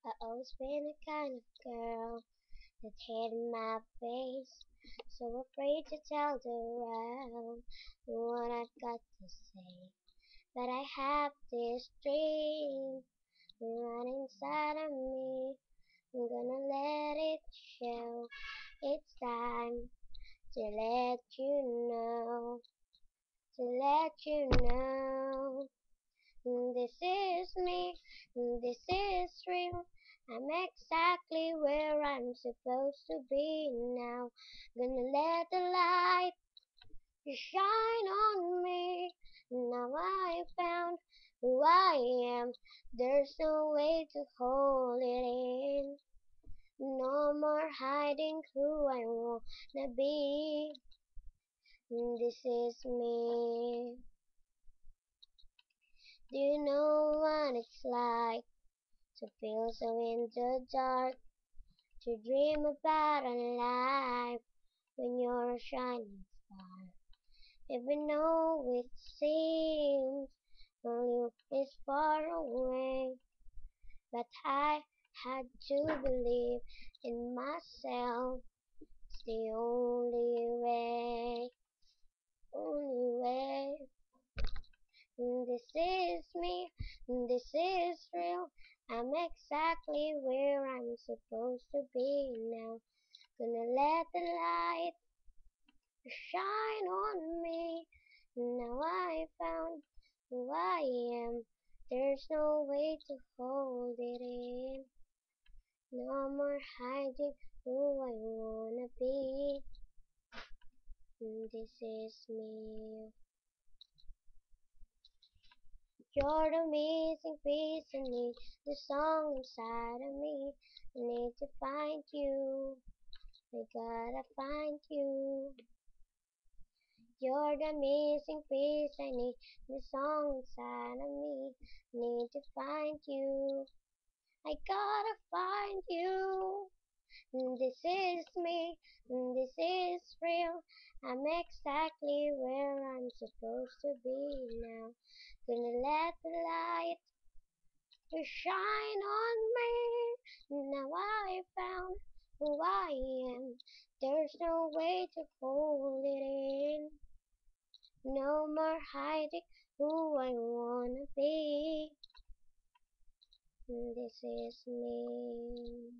I always been the kind of girl that hid in my face, so afraid to tell the world what I've got to say. But I have this dream right inside of me. I'm gonna let it show. It's time to let you know, to let you know. This is me, this is real. I'm exactly where I'm supposed to be now. Gonna let the light shine on me. Now I found who I am. There's no way to hold it in. No more hiding who I wanna be. This is me. Do you know what it's like to feel so in the dark? To dream about a life when you're a shining star. Even though it seems only is far away, but I had to believe in myself. It's the only way. This is me, this is real. I'm exactly where I'm supposed to be now. Gonna let the light shine on me. Now I found who I am. There's no way to hold it in. No more hiding who I wanna be. This is me. You're the missing piece in me, the song inside of me. I need to find you. I gotta find you. You're the missing piece I need, the song inside of me. Need to find you. I gotta find you. This is me. This is real. I'm exactly where I'm supposed to be now. Gonna let the light shine on me. Now I found who I am. There's no way to hold it in. No more hiding who I wanna be. This is me.